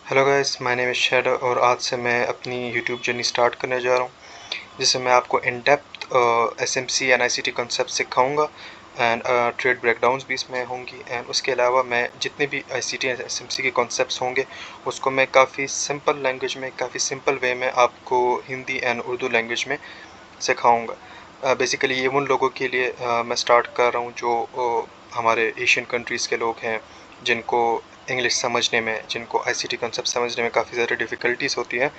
Hello guys, my name is shadow और आज से मैं अपनी यूट्यूब जर्नी स्टार्ट करने जा रहा हूँ, जिससे मैं आपको in depth SMC and ICT concept सिखाऊंगा एंड ट्रेड ब्रेकडाउन्स भी इसमें होंगी। एंड उसके अलावा मैं जितने भी आईसीटी एंड एसएमसी के कॉन्सेप्ट्स होंगे उसको मैं काफ़ी सिंपल लैंग्वेज में, काफ़ी सिंपल वे में आपको हिंदी एंड उर्दू लैंग्वेज में सिखाऊंगा। बेसिकली ये उन लोगों के लिए मैं स्टार्ट कर रहा हूँ जो हमारे एशियन कंट्रीज़ के लोग हैं, जिनको इंग्लिश समझने में, जिनको आईसीटी कॉन्सेप्ट समझने में काफ़ी ज़्यादा डिफ़िकल्टीज होती है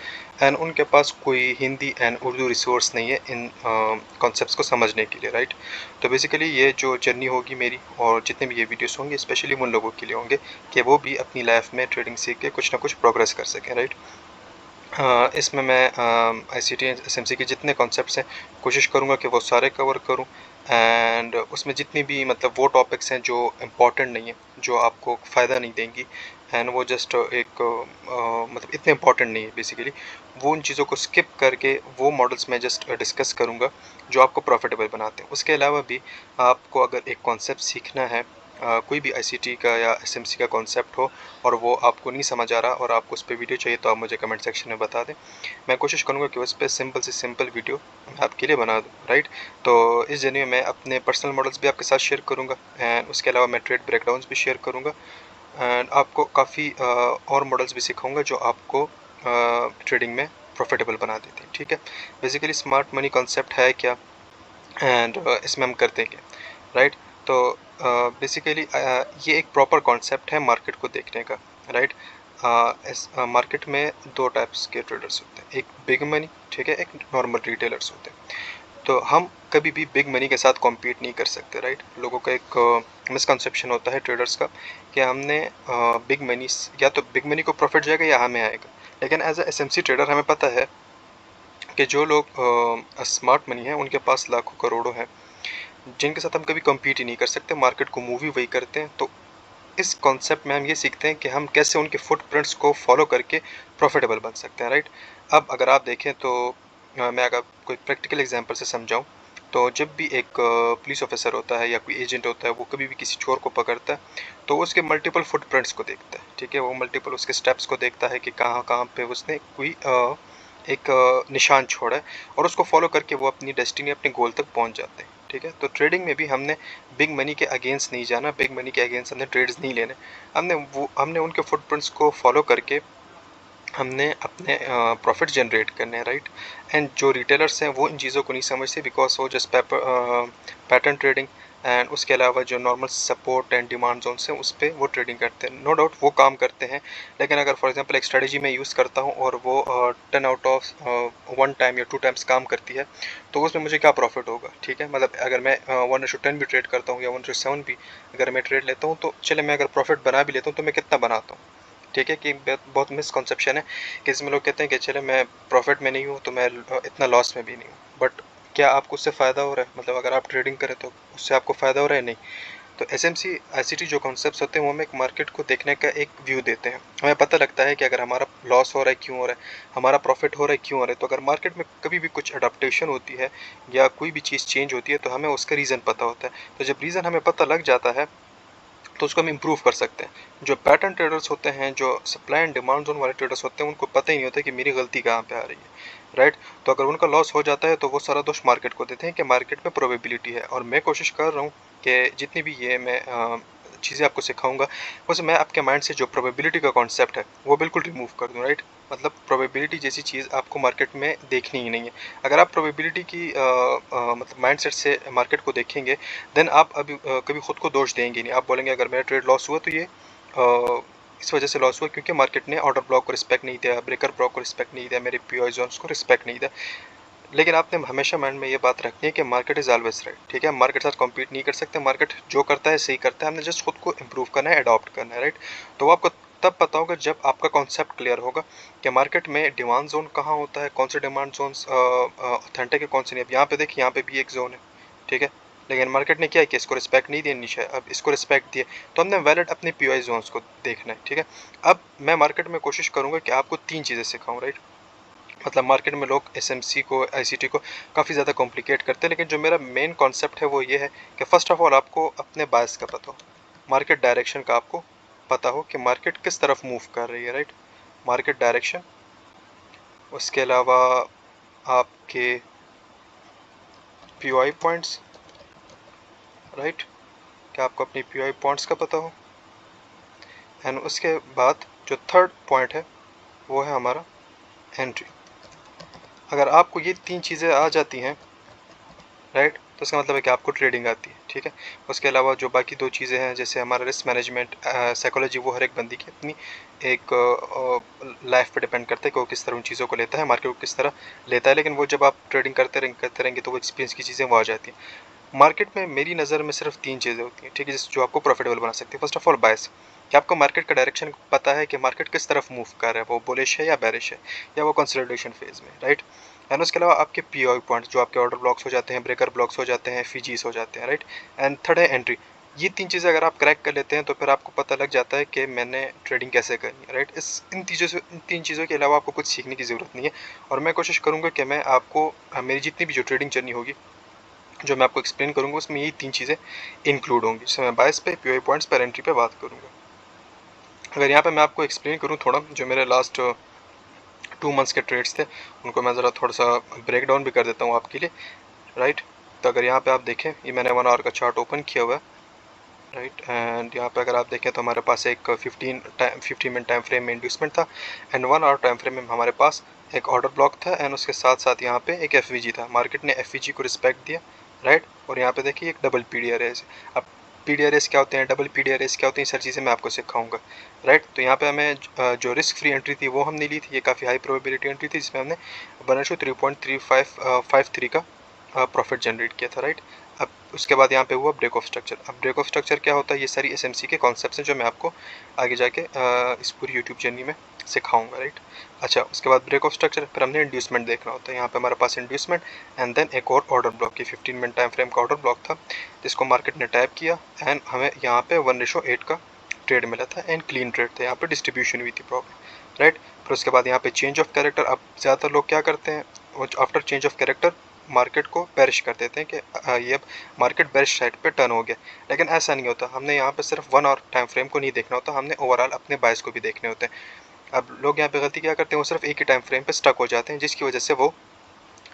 एंड उनके पास कोई हिंदी एंड उर्दू रिसोर्स नहीं है इन कॉन्सेप्ट्स को समझने के लिए, राइट। तो बेसिकली ये जो जर्नी होगी मेरी और जितने भी ये वीडियोस होंगे स्पेशली उन लोगों के लिए होंगे कि वो भी अपनी लाइफ में ट्रेडिंग सीख के कुछ ना कुछ प्रोग्रेस कर सकें, राइट। इसमें मैं आईसीटी एसएमसी के जितने कॉन्सेप्ट्स हैं कोशिश करूँगा कि वो सारे कवर करूँ एंड उसमें जितनी भी मतलब वो टॉपिक्स हैं जो इम्पोर्टेंट नहीं है, जो आपको फ़ायदा नहीं देंगी एंड वो जस्ट एक मतलब इतने इम्पोर्टेंट नहीं है बेसिकली, वो उन चीज़ों को स्किप करके वो मॉडल्स मैं जस्ट डिस्कस करूँगा जो आपको प्रॉफिटेबल बनाते हैं। उसके अलावा भी आपको अगर एक कॉन्सेप्ट सीखना है, कोई भी आईसीटी का या एसएमसी का कॉन्सेप्ट हो और वो आपको नहीं समझ आ रहा और आपको उस पर वीडियो चाहिए, तो आप मुझे कमेंट सेक्शन में बता दें। मैं कोशिश करूँगा कि उस पर सिंपल से सिंपल वीडियो मैं आपके लिए बना दूँ, राइट। तो इस जर्नी में मैं अपने पर्सनल मॉडल्स भी आपके साथ शेयर करूँगा एंड उसके अलावा मैं ट्रेड ब्रेकडाउन्स भी शेयर करूँगा एंड आपको काफ़ी और मॉडल्स भी सिखाऊँगा जो आपको ट्रेडिंग में प्रॉफिटेबल बना देते हैं, ठीक है। बेसिकली स्मार्ट मनी कॉन्सेप्ट है क्या एंड इसमें हम करते हैं क्या, राइट। तो बेसिकली ये एक प्रॉपर कॉन्सेप्ट है मार्केट को देखने का, राइट। इस मार्केट में दो टाइप्स के ट्रेडर्स होते हैं, एक बिग मनी, ठीक है, एक नॉर्मल रिटेलर्स होते हैं। तो हम कभी भी बिग मनी के साथ कॉम्पीट नहीं कर सकते, राइट। लोगों का एक मिसकंसेप्शन होता है ट्रेडर्स का कि हमने बिग मनी, या तो बिग मनी को प्रॉफिट जाएगा या हमें आएगा। लेकिन एज ए एसएमसी ट्रेडर हमें पता है कि जो लोग स्मार्ट मनी है उनके पास लाखों करोड़ों हैं, जिनके साथ हम कभी कम्पीट ही नहीं कर सकते, मार्केट को मूव ही वही करते हैं। तो इस कॉन्सेप्ट में हम ये सीखते हैं कि हम कैसे उनके फुटप्रिंट्स को फॉलो करके प्रॉफिटेबल बन सकते हैं, राइट। अब अगर आप देखें तो मैं अगर कोई प्रैक्टिकल एग्जांपल से समझाऊं, तो जब भी एक पुलिस ऑफिसर होता है या कोई एजेंट होता है, वो कभी भी किसी चोर को पकड़ता है तो वो उसके मल्टीपल फुटप्रिंट्स को देखता है, ठीक है। वो मल्टीपल उसके स्टेप्स को देखता है कि कहाँ कहाँ पे उसने कोई एक निशान छोड़ा है और उसको फॉलो करके वो अपनी डेस्टिनी, अपने गोल तक पहुंच जाते हैं, ठीक है। तो ट्रेडिंग में भी हमने बिग मनी के अगेंस्ट नहीं जाना, बिग मनी के अगेंस्ट हमने ट्रेड्स नहीं लेने। हमने उनके फुटप्रिंट्स को फॉलो करके हमने अपने प्रॉफिट जनरेट करने हैं, राइट। एंड जो रिटेलर्स हैं वो इन चीज़ों को नहीं समझते, बिकॉज वो जस्ट पैटर्न ट्रेडिंग एंड उसके अलावा जो normal support and demand zones हैं उस पर वो ट्रेडिंग करते हैं। नो डाउट वो काम करते हैं, लेकिन अगर फॉर एग्जांपल एक स्ट्रेटजी मैं यूज़ करता हूँ और वो 10 आउट ऑफ 1 टाइम या 2 टाइम्स काम करती है, तो उसमें मुझे क्या प्रॉफिट होगा, ठीक है। मतलब अगर मैं 1:10 भी ट्रेड करता हूँ या 1:7 भी अगर मैं ट्रेड लेता हूँ, तो चले मैं अगर प्रॉफिट बना भी लेता हूँ तो मैं कितना बनाता हूँ, ठीक है। कि बहुत मिसकंसेप्शन है कि इसमें लोग कहते हैं कि चले मैं प्रॉफिट में नहीं हूँ तो मैं इतना लॉस में भी नहीं हूँ, बट क्या आपको उससे फ़ायदा हो रहा है? मतलब अगर आप ट्रेडिंग करें तो उससे आपको फ़ायदा हो रहा है? नहीं। तो एसएमसी आईसीटी जो कॉन्सेप्ट्स होते हैं वो हमें एक मार्केट को देखने का एक व्यू देते हैं। हमें पता लगता है कि अगर हमारा लॉस हो रहा है क्यों हो रहा है, हमारा प्रॉफिट हो रहा है क्यों हो रहा है। तो अगर मार्केट में कभी भी कुछ अडाप्टेशन होती है या कोई भी चीज़ चेंज होती है तो हमें उसका रीज़न पता होता है। तो जब रीज़न हमें पता लग जाता है तो उसको हम इम्प्रूव कर सकते हैं। जो पैटर्न ट्रेडर्स होते हैं, जो सप्लाई एंड डिमांड जोन वाले ट्रेडर्स होते हैं, उनको पता ही नहीं होता कि मेरी गलती कहाँ पे आ रही है, राइट। तो अगर उनका लॉस हो जाता है तो वो सारा दोष मार्केट को देते हैं कि मार्केट में प्रोबेबिलिटी है। और मैं कोशिश कर रहा हूँ कि जितनी भी ये मैं चीज़ें आपको सिखाऊंगा उसमें मैं आपके माइंड से जो प्रोबेबिलिटी का कॉन्सेप्ट है वो बिल्कुल रिमूव कर दूँ, राइट। मतलब प्रोबेबिलिटी जैसी चीज़ आपको मार्केट में देखनी ही नहीं है। अगर आप प्रोबेबिलिटी की मतलब माइंडसेट से मार्केट को देखेंगे, देन आप अभी कभी खुद को दोष देंगे नहीं। आप बोलेंगे अगर मेरा ट्रेड लॉस हुआ तो ये इस वजह से लॉस हुआ क्योंकि मार्केट ने ऑर्डर ब्लॉक को रिस्पेक्ट नहीं दिया, ब्रेकर ब्लॉक को रिस्पेक्ट नहीं दिया, मेरे पीओ जोन्स को रिस्पेक्ट नहीं दिया। लेकिन आपने हमेशा माइंड में ये बात रखनी है कि मार्केट इज ऑलवेज राइट, ठीक है। मार्केट के साथ कॉम्पीट नहीं कर सकते, मार्केट जो करता है सही करता है, हमने जस्ट खुद को इम्प्रूव करना है, अडॉप्ट करना है, राइट। तो वो आपको तब पता होगा जब आपका कॉन्सेप्ट क्लियर होगा कि मार्केट में डिमांड जोन कहाँ होता है, कौन से डिमांड जोन्स ऑथेंटिक है, कौन से नहीं। अब यहाँ पे देखिए, यहाँ पे भी एक जोन है, ठीक है। लेकिन मार्केट ने क्या किया, इसको रिस्पेक्ट नहीं दिया, नीचे अब इसको रिस्पेक्ट दिया। तो हमने वैलिड अपने पीओआई जोन्स को देखना है, ठीक है। अब मैं मार्केट में कोशिश करूंगा कि आपको 3 चीज़ें सिखाऊं, राइट। मतलब मार्केट में लोग एसएमसी को, आईसीटी को काफ़ी ज़्यादा कॉम्प्लिकेट करते हैं, लेकिन जो मेरा मेन कॉन्सेप्ट है वो ये है कि फर्स्ट ऑफ ऑल आपको अपने बायस का पता हो, मार्केट डायरेक्शन का आपको पता हो कि मार्केट किस तरफ मूव कर रही है, राइट। मार्केट डायरेक्शन, उसके अलावा आपके पीओआई पॉइंट्स, राइट, क्या आपको अपनी पीओआई पॉइंट्स का पता हो। एंड उसके बाद जो थर्ड पॉइंट है वो है हमारा एंट्री। अगर आपको ये 3 चीज़ें आ जाती हैं, राइट, तो इसका मतलब है कि आपको ट्रेडिंग आती है, ठीक है। उसके अलावा जो बाकी 2 चीज़ें हैं, जैसे हमारा रिस्क मैनेजमेंट, साइकोलॉजी, वो हर एक बंदी की अपनी एक लाइफ पे डिपेंड करता है कि वो किस तरह उन चीज़ों को लेता है, मार्केट को किस तरह लेता है। लेकिन वो जब आप ट्रेडिंग करते रहेंगे तो वो एक्सपीरियंस की चीज़ें वो आ जाती हैं। मार्केट में मेरी नज़र में सिर्फ 3 चीज़ें होती हैं, ठीक है, जो आपको प्रॉफिटेबल बना सकती है। फर्स्ट ऑफ ऑल बायस, कि आपको मार्केट का डायरेक्शन पता है कि मार्केट किस तरफ मूव कर रहा है, वो बुलिश है या बेरिश है, या वो कंसोलिडेशन फेज में, राइट। एंड उसके अलावा आपके पीओआई पॉइंट्स, जो आपके ऑर्डर ब्लॉक्स हो जाते हैं, ब्रेकर ब्लॉक्स हो जाते हैं, फीजीज हो जाते हैं, राइट। एंड थर्ड है एंट्री। ये 3 चीज़ें अगर आप क्रैक कर लेते हैं तो फिर आपको पता लग जाता है कि मैंने ट्रेडिंग कैसे करनी है, राइट। इन 3 चीज़ों के अलावा आपको कुछ सीखने की ज़रूरत नहीं है। और मैं कोशिश करूँगा कि मैं आपको मेरी जितनी भी जो ट्रेडिंग जर्नी होगी, जो मैं आपको एक्सप्लेन करूँगा, उसमें यही 3 चीज़ें इंक्लूड होंगी। जिसमें मैं बायस पे, पीओआई पॉइंट्स पर, एंट्री पे बात करूँगा। अगर यहाँ पे मैं आपको एक्सप्लेन करूँ थोड़ा, जो मेरे लास्ट 2 मंथ्स के ट्रेड्स थे, उनको मैं ज़रा थोड़ा सा ब्रेक डाउन भी कर देता हूँ आपके लिए, राइट। तो अगर यहाँ पे आप देखें, ये मैंने 1 आवर का चार्ट ओपन किया हुआ है, राइट। एंड यहाँ पे अगर आप देखें तो हमारे पास एक 15 मिनट टाइम फ्रेम में इंड्यूसमेंट था, एंड 1 आवर टाइम फ्रेम में हमारे पास एक ऑर्डर ब्लॉक था, एंड उसके साथ साथ यहाँ पे एक एफवीजी था। मार्केट ने एफवीजी को रिस्पेक्ट दिया, राइट। और यहाँ पे देखिए एक डबल पीडीआरएस। अब पीडीआरएस क्या होते हैं, डबल पीडीआरएस क्या होते हैं, सारी चीज़ें मैं आपको सिखाऊंगा, राइट। तो यहाँ पे हमें जो रिस्क फ्री एंट्री थी वो हमने ली थी, ये काफ़ी हाई प्रोबेबिलिटी एंट्री थी, जिसमें हमने 1:3.3553 का प्रॉफिट जनरेट किया था, राइट। अब उसके बाद यहाँ पे हुआ ब्रेक ऑफ स्ट्रक्चर। अब ब्रेक ऑफ स्ट्रक्चर क्या होता है, ये सारी एसएमसी के कॉन्सेप्ट्स हैं जो मैं आपको आगे जाके इस पूरी यूट्यूब जर्नी में सिखाऊंगा, राइट। अच्छा, उसके बाद ब्रेक ऑफ स्ट्रक्चर, फिर हमने इंड्यूसमेंट देखना होता है। यहाँ पे हमारे पास इंड्यूसमेंट एंड देन एक और ऑर्डर ब्लॉक की 15 मिनट टाइम फ्रेम का ऑर्डर ब्लॉक था, जिसको मार्केट ने टैप किया, एंड हमें यहाँ पे 1:8 का ट्रेड मिला था, एंड क्लीन ट्रेड था, यहाँ पे डिस्ट्रीब्यूशन हुई थी प्रॉपर, राइट। फिर उसके बाद यहाँ पे चेंज ऑफ कैरेक्टर। अब ज़्यादातर लोग क्या करते हैं, after change of character market को बेरिश कर देते हैं कि ये अब मार्केट बेरिश साइड पे टर्न हो गया। लेकिन ऐसा नहीं होता, हमने यहाँ पे सिर्फ 1 आवर टाइम फ्रेम को नहीं देखना होता, हमने ओवरऑल अपने बायस को भी देखने होते हैं। अब लोग यहाँ पे गलती क्या करते हैं, वो सिर्फ एक ही टाइम फ्रेम पे स्टक हो जाते हैं, जिसकी वजह से वो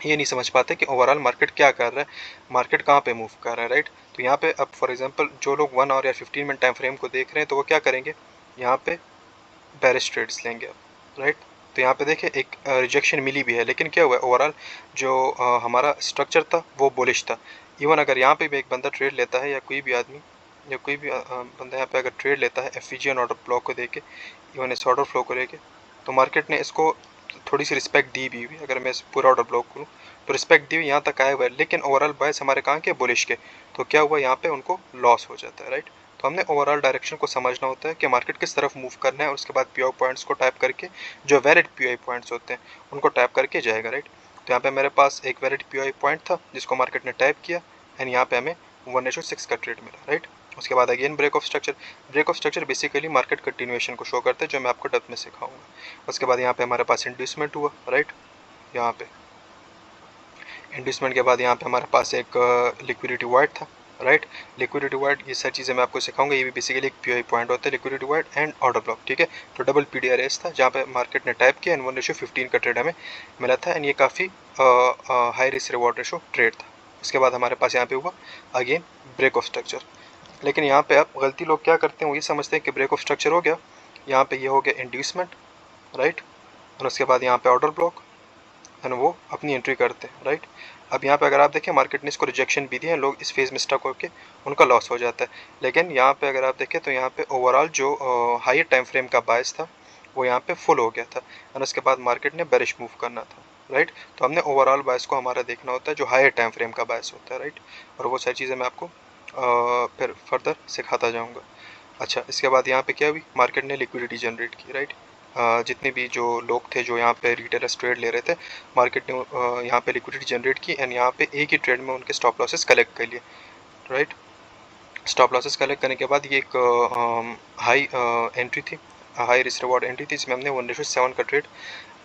ये नहीं समझ पाते कि ओवरऑल मार्केट क्या कर रहा है, मार्केट कहाँ पे मूव कर रहा है, राइट। तो यहाँ पे अब फॉर एग्जांपल जो लोग 1 आवर या 15 मिनट टाइम फ्रेम को देख रहे हैं, तो वो क्या करेंगे, यहाँ पे बेरिश ट्रेड्स लेंगे, राइट। तो यहाँ पे देखिए एक रिजेक्शन मिली भी है, लेकिन क्या हुआ है, ओवरऑल जो हमारा स्ट्रक्चर था वो बुलिश था। इवन अगर यहाँ पे भी एक बंदा ट्रेड लेता है, या कोई भी आदमी या कोई भी बंदा यहाँ पे अगर ट्रेड लेता है एफवीजी ऑर्डर ब्लॉक को देके, इवन इस ऑर्डर फ्लो को लेके, तो मार्केट ने इसको थोड़ी सी रिस्पेक्ट दी भी हुई। अगर मैं इस पूरा ऑर्डर ब्लॉक करूँ तो रिस्पेक्ट दी हुई, यहाँ तक आया हुआ है, लेकिन ओवरऑल बायस हमारे कहाँ के, बुलिश के। तो क्या हुआ, यहाँ पे उनको लॉस हो जाता है, राइट। तो हमने ओवरऑल डायरेक्शन को समझना होता है कि मार्केट किस तरफ मूव करना है, और उसके बाद पीओ पॉइंट्स को टैप करके, जो वैलिड पीओ पॉइंट्स होते हैं उनको टैप करके जाएगा, राइट। तो यहाँ पे मेरे पास एक वैलिड पीओ पॉइंट था, जिसको मार्केट ने टैप किया, एंड यहाँ पे हमें 1:6 का ट्रेड मिला, राइट। उसके बाद again break of structure. Break of structure basically market continuation को शो करता है, जो मैं आपको डेप्थ में सिखाऊंगा। उसके बाद यहाँ पे हमारे पास इंड्यूसमेंट हुआ, राइट। यहाँ पे इंड्यूसमेंट के बाद यहाँ पे हमारे पास एक लिक्विडिटी वाइड था, राइट। लिक्विडिटी वाइड, ये सारी चीज़ें मैं आपको सिखाऊंगा। ये भी बेसिकली एक पीओआई पॉइंट होता है, liquidity wide and order block, ठीक है। तो डबल पीडीआरएस था, जहाँ पे मार्केट ने टाइप किया, एंड 1:15 का ट्रेड हमें मिला था, एंड ये काफ़ी high risk reward ratio trade था। उसके बाद हमारे पास यहाँ पे हुआ अगेन ब्रेक ऑफ स्ट्रक्चर। लेकिन यहाँ पे आप गलती लोग क्या करते हैं, वो ये समझते हैं कि ब्रेक ऑफ स्ट्रक्चर हो गया, यहाँ पे ये हो गया इंड्यूसमेंट, राइट। और उसके बाद यहाँ पे ऑर्डर ब्लॉक, एंड वो अपनी एंट्री करते हैं, राइट। अब यहाँ पे अगर आप देखें, मार्केट ने इसको रिजेक्शन भी दिया है, लोग इस फेज में स्टक होकर उनका लॉस हो जाता है। लेकिन यहाँ पे अगर आप देखें तो यहाँ पे ओवरऑल जो हायर टाइम फ्रेम का बायस था वो यहाँ पे फुल हो गया था, और उसके बाद मार्केट ने बेरिश मूव करना था, राइट। तो हमने ओवरऑल बायस को हमारा देखना होता है, जो हायर टाइम फ्रेम का बायस होता है, राइट। और वो सारी चीज़ें मैं आपको फिर फर्दर सिखाता जाऊँगा। अच्छा, इसके बाद यहाँ पे क्या हुई, मार्केट ने लिक्विडिटी जनरेट की, राइट। जितने भी जो लोग थे जो यहाँ पे रिटेलर्स ट्रेड ले रहे थे, मार्केट ने यहाँ पे लिक्विडिटी जनरेट की, एंड यहाँ पे एक ही ट्रेड में उनके स्टॉप लॉसेस कलेक्ट कर लिए, राइट। स्टॉप लॉसेस कलेक्ट करने के बाद ये एक हाई एंट्री थी, हाई रिस्क रिवॉर्ड एंट्री थी जिसमें हमने 1:7 का ट्रेड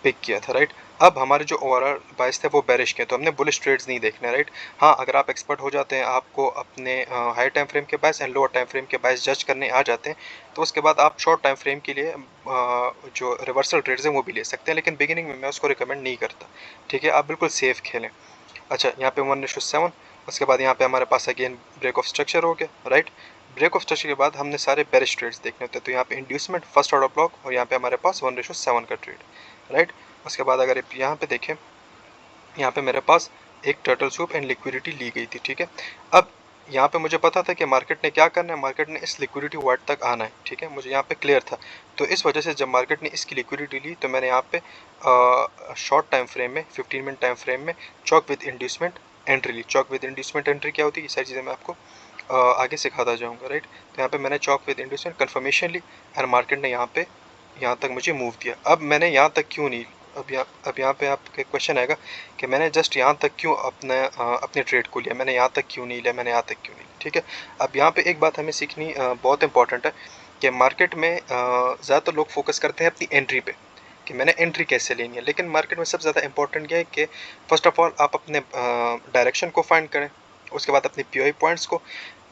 पिक किया था, राइट। अब हमारे जो ओवरऑल बाइस थे वो बेरिश के, तो हमने बुलिश ट्रेड्स नहीं देखने, राइट। हाँ, अगर आप एक्सपर्ट हो जाते हैं, आपको अपने हाई टाइम फ्रेम के बाइस एंड लोअर टाइम फ्रेम के बाइस जज करने आ जाते हैं, तो उसके बाद आप शॉर्ट टाइम फ्रेम के लिए जो रिवर्सल ट्रेड्स हैं वो भी ले सकते हैं, लेकिन बिगिनिंग में मैं उसको रिकमेंड नहीं करता, ठीक है। आप बिल्कुल सेफ खेलें। अच्छा, यहाँ पे 1:7, उसके बाद यहाँ पे हमारे पास अगेन ब्रेक ऑफ स्ट्रक्चर हो गया, राइट। ब्रेक ऑफ स्ट्रक्चर के बाद हमने सारे बेरिश ट्रेड्स देखने होते हैं, तो यहाँ पे इंड्यूसमेंट, फर्स्ट ऑर्डर ब्लॉक, और यहाँ पे हमारे पास 1:7 का ट्रेड, राइट। उसके बाद अगर यहाँ पे देखें, यहाँ पे मेरे पास एक टर्टल सूप एंड लिक्विडिटी ली गई थी, ठीक है। अब यहाँ पे मुझे पता था कि मार्केट ने क्या करना है, मार्केट ने इस लिक्विडिटी वाइड तक आना है, ठीक है, मुझे यहाँ पे क्लियर था। तो इस वजह से जब मार्केट ने इसकी लिक्विडिटी ली तो मैंने यहाँ पे शॉर्ट टाइम फ्रेम में 15 मिनट टाइम फ्रेम में चॉक विद इंड्यूसमेंट एंट्री ली। चॉक विद इंड्यूसमेंट एंट्री क्या होती है, ये सारी चीज़ें मैं आपको आगे सिखाता जाऊँगा, राइट। तो यहाँ पे मैंने चॉक विद इंड्यूसमेंट कन्फर्मेशन ली एंड मार्केट ने यहाँ तक मुझे मूव दिया। अब मैंने यहाँ तक क्यों नहीं, अब यहाँ पे आपके क्वेश्चन आएगा कि मैंने जस्ट यहाँ तक क्यों अपने ट्रेड को लिया, मैंने यहाँ तक क्यों नहीं लिया, मैंने यहाँ तक क्यों नहीं लिया, ठीक है। अब यहाँ पे एक बात हमें सीखनी बहुत इंपॉर्टेंट है कि मार्केट में ज़्यादातर लोग फोकस करते हैं अपनी एंट्री पे कि मैंने एंट्री कैसे लेनी है, लेकिन मार्केट में सबसे ज़्यादा इंपॉर्टेंट ये है कि फर्स्ट ऑफ ऑल आप अपने डायरेक्शन को फाइंड करें, उसके बाद अपने पीओआई पॉइंट्स को,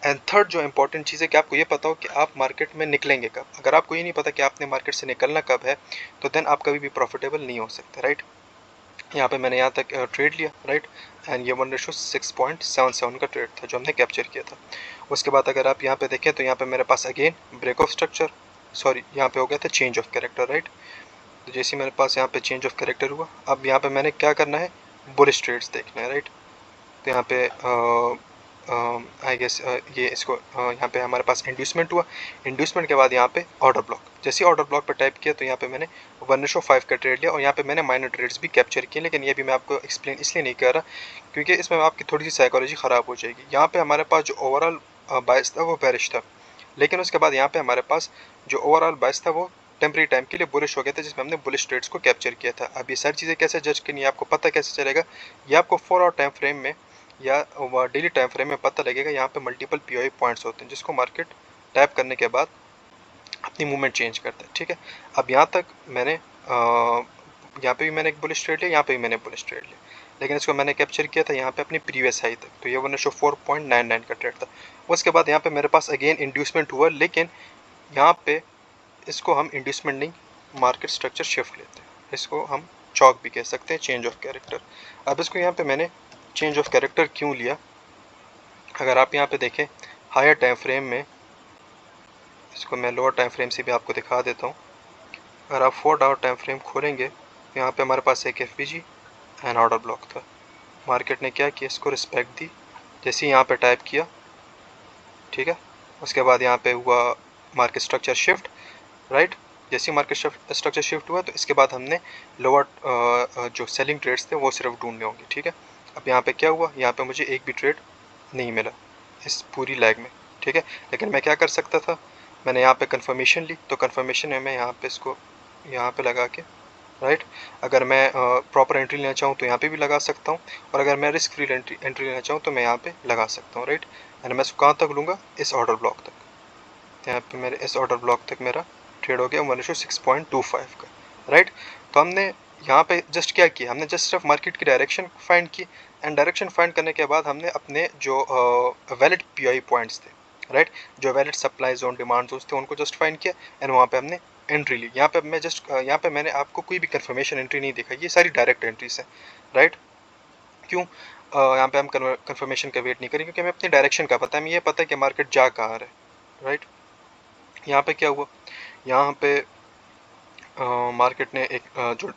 एंड थर्ड जो इंपॉर्टेंट चीज़ है कि आपको ये पता हो कि आप मार्केट में निकलेंगे कब। अगर आपको ये नहीं पता कि आपने मार्केट से निकलना कब है, तो देन आप कभी भी प्रॉफिटेबल नहीं हो सकते, राइट। यहाँ पे मैंने यहाँ तक ट्रेड लिया, राइट, एंड ये 1:6.77 का ट्रेड था जो हमने कैप्चर किया था। उसके बाद अगर आप यहाँ पे देखें तो यहाँ पे मेरे पास again break of structure, sorry यहाँ पे हो गया था चेंज ऑफ कैरेक्टर, राइट। तो जैसे मेरे पास यहाँ पे चेंज ऑफ कैरेक्टर हुआ, अब यहाँ पे मैंने क्या करना है, बुलिश ट्रेड्स देखना है, राइट। तो यहाँ पे आई गेस ये इसको यहाँ पे हमारे पास इंड्यूसमेंट हुआ, इंड्यूसमेंट के बाद यहाँ पे ऑर्डर ब्लॉक, जैसे ऑर्डर ब्लॉक पे टाइप किया तो यहाँ पे मैंने 1:5 का ट्रेड लिया, और यहाँ पे मैंने माइनर ट्रेड्स भी कैप्चर किए, लेकिन ये भी मैं आपको एक्सप्लेन इसलिए नहीं कर रहा क्योंकि इसमें आपकी थोड़ी सी साइकोलॉजी ख़राब हो जाएगी। यहाँ पे हमारे पास जो ओवरऑल बायस था वो बेरिश था, लेकिन उसके बाद यहाँ पे हमारे पास जो ओवरऑल बायस था वो टेम्परेरी टाइम के लिए बुलिश हो गया था, जिसमें हमने बुलिश ट्रेड्स को कैप्चर किया था। अब ये सारी चीज़ें कैसे जज करनी है, आपको पता कैसे चलेगा, ये आपको 4 आवर टाइम फ्रेम में या डेली टाइम फ्रेम में पता लगेगा। यहाँ पे मल्टीपल पीओआई पॉइंट्स होते हैं जिसको मार्केट टैप करने के बाद अपनी मूवमेंट चेंज करता है, ठीक है। अब यहाँ तक मैंने यहाँ पे भी मैंने एक बुलिश ट्रेड लिया, यहाँ पे भी मैंने बुलिश ट्रेड लिया, लेकिन इसको मैंने कैप्चर किया था यहाँ पे अपनी प्रीवियस हाई तक, तो ये 1:4.99 का ट्रेड था। उसके बाद यहाँ पे मेरे पास अगेन इंड्यूसमेंट हुआ, लेकिन यहाँ पे इसको हम इंड्यूसमेंट नहीं, मार्केट स्ट्रक्चर शिफ्ट लेते हैं, इसको हम चॉक भी कह सकते हैं, चेंज ऑफ कैरेक्टर। अब इसको यहाँ पे मैंने चेंज ऑफ कैरेक्टर क्यों लिया, अगर आप यहाँ पे देखें हायर टाइम फ्रेम में, इसको मैं लोअर टाइम फ्रेम से भी आपको दिखा देता हूँ। अगर आप 4 आवर टाइम फ्रेम खोलेंगे तो यहाँ पे हमारे पास एक एफपीजी एंड ऑर्डर ब्लॉक था। मार्केट ने क्या किया, इसको रिस्पेक्ट दी, जैसे ही यहाँ पे टाइप किया, ठीक है, उसके बाद यहाँ पे हुआ मार्केट स्ट्रक्चर शिफ्ट, राइट। जैसे ही मार्केट स्ट्रक्चर शिफ्ट हुआ तो इसके बाद हमने लोअर जो सेलिंग ट्रेड्स थे वो सिर्फ ढूंढने होंगे, ठीक है। अब यहाँ पे क्या हुआ, यहाँ पे मुझे एक भी ट्रेड नहीं मिला इस पूरी लैग में, ठीक है, लेकिन मैं क्या कर सकता था, मैंने यहाँ पे कंफर्मेशन ली, तो कंफर्मेशन में मैं यहाँ पे इसको यहाँ पे लगा के, राइट, अगर मैं प्रॉपर एंट्री लेना चाहूँ तो यहाँ पे भी लगा सकता हूँ, और अगर मैं रिस्क फ्री एंट्री लेना चाहूँ तो मैं यहाँ पे लगा सकता हूँ, राइट। एंड मैं इसको कहाँ तक लूँगा, इस ऑर्डर ब्लॉक तक, यहाँ पे मेरे इस ऑर्डर ब्लॉक तक मेरा ट्रेड हो गया 1:6.25 का, राइट। तो हमने यहाँ पे जस्ट क्या किया, हमने जस्ट सिर्फ मार्केट की डायरेक्शन फाइंड की, एंड डायरेक्शन फाइंड करने के बाद हमने अपने जो वैलिड पीआई पॉइंट्स थे, राइट, जो valid supply zone demand zone थे उनको जस्ट फाइंड किया, एंड वहाँ पे हमने एंट्री ली। यहाँ पे मैं जस्ट यहाँ पे मैंने आपको कोई भी कंफर्मेशन एंट्री नहीं दिखाई, ये सारी डायरेक्ट एंट्रीज हैं, राइट। क्यों यहाँ पे हम कंफर्मेशन का वेट नहीं करें, क्योंकि हमें अपनी डायरेक्शन का पता है, हमें ये पता है कि मार्केट जा कहाँ रहा है, राइट। यहाँ पे क्या हुआ, यहाँ पे मार्केट ने एक जो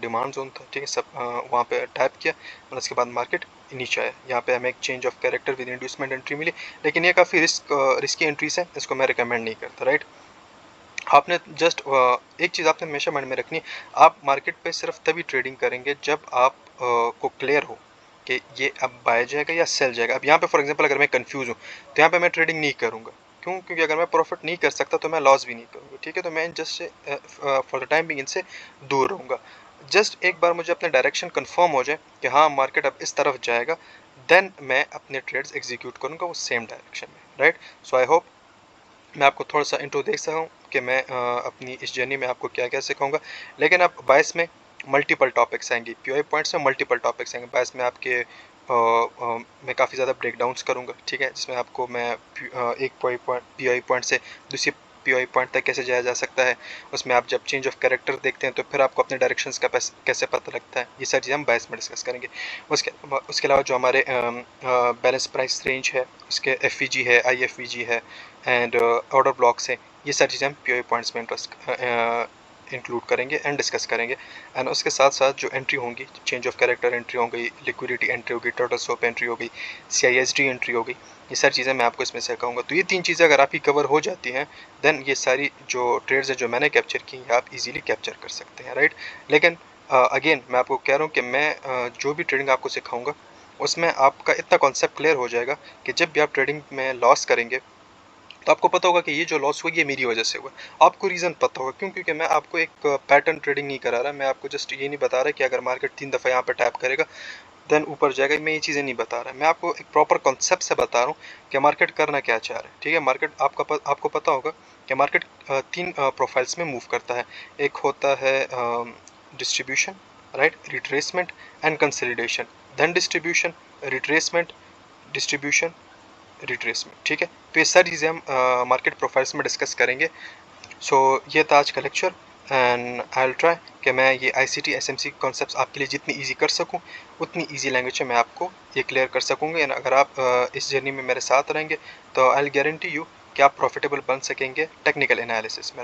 डिमांड जोन था, ठीक है, सब वहाँ पे टैप किया, और उसके बाद मार्केट नीचे आया। यहाँ पे हमें एक change of character with inducement entry मिली, लेकिन ये काफ़ी रिस्की एंट्रीज है, इसको मैं रिकमेंड नहीं करता, राइट। आपने जस्ट एक चीज़ आपने हमेशा माइंड में रखनी है, आप मार्केट पे सिर्फ तभी ट्रेडिंग करेंगे जब आप को क्लियर हो कि ये अब बाय जाएगा या सेल जाएगा। अब यहाँ पे फॉर एग्जांपल अगर मैं कंफ्यूज हूँ तो यहाँ पे मैं ट्रेडिंग नहीं करूँगा, क्यों, क्योंकि अगर मैं प्रॉफिट नहीं कर सकता तो मैं लॉस भी नहीं करूँगा, ठीक है। तो मैं just say for the time being इनसे दूर रहूँगा। जस्ट एक बार मुझे अपने डायरेक्शन कन्फर्म हो जाए कि हाँ मार्केट अब इस तरफ जाएगा, देन मैं अपने ट्रेड्स एग्जीक्यूट करूँगा उस सेम डायरेक्शन में, राइट। सो आई होप मैं आपको थोड़ा सा इंट्रो दे सका हूँ कि मैं अपनी इस जर्नी में आपको क्या क्या सिखाऊंगा। लेकिन अब बायस में मल्टीपल टॉपिक्स आएंगे, पीओआई पॉइंट्स में मल्टीपल टॉपिक्स आएंगे। बायस में आपके मैं काफ़ी ज़्यादा ब्रेक डाउन्स करूँगा, ठीक है, जिसमें आपको मैं एक पीओआई पॉइंट से दूसरी पीओआई पॉइंट तक कैसे जाया जा सकता है। उसमें आप जब चेंज ऑफ कैरेक्टर देखते हैं तो फिर आपको अपने डायरेक्शंस का कैसे पता लगता है, ये सारी चीज़ें हम बायस में डिस्कस करेंगे। उसके अलावा जो हमारे बैलेंस प्राइस रेंज है, उसके एफ है, IFVG है एंड ऑर्डर ब्लॉक्स हैं, ये सारी चीज़ें हम पीओआई पॉइंट्स में इंक्लूड करेंगे एंड डिस्कस करेंगे। एंड उसके साथ साथ जो एंट्री होंगी, चेंज ऑफ कैरेक्टर एंट्री हो गई, लिक्विडिटी एंट्री हो गई, टर्टल स्वैप एंट्री हो गई, CISD एंट्री हो गई, ये सारी चीज़ें मैं आपको इसमें सिखाऊंगा। तो ये 3 चीज़ें अगर आपकी कवर हो जाती हैं, देन ये सारी जो ट्रेड्स हैं जो मैंने कैप्चर की हैं, आप इजीली कैप्चर कर सकते हैं, राइट। लेकिन अगेन मैं आपको कह रहा हूँ कि मैं जो भी ट्रेडिंग आपको सिखाऊंगा उसमें आपका इतना कॉन्सेप्ट क्लियर हो जाएगा कि जब भी आप ट्रेडिंग में लॉस करेंगे तो आपको पता होगा कि ये जो लॉस हुआ ये मेरी वजह से हुआ। आपको रीज़न पता होगा, क्यों? क्योंकि मैं आपको एक पैटर्न ट्रेडिंग नहीं करा रहा, मैं आपको जस्ट ये नहीं बता रहा कि अगर मार्केट 3 दफ़ा यहाँ पे टैप करेगा देन ऊपर जाएगा, मैं ये चीज़ें नहीं बता रहा। मैं आपको एक प्रॉपर कॉन्सेप्ट से बता रहा हूँ कि मार्केट करना क्या चाह रहा है, ठीक है। मार्केट आपको पता होगा कि मार्केट 3 प्रोफाइल्स में मूव करता है। एक होता है distribution, right, retracement and consolidation, then distribution, retracement, distribution, retracement, ठीक है। तो ये सारी चीज़ें हम मार्केट प्रोफाइल्स में डिस्कस करेंगे। सो ये था आज का lecture and I will try कि मैं ये ICT SMC कॉन्सेप्ट्स आपके लिए जितनी इजी कर सकूं उतनी इजी लैंग्वेज में मैं आपको ये क्लियर कर सकूंगा। एंड अगर आप इस जर्नी में मेरे साथ रहेंगे तो आई विल गारंटी यू कि आप प्रॉफिटेबल बन सकेंगे टेक्निकल एनालिसिस में।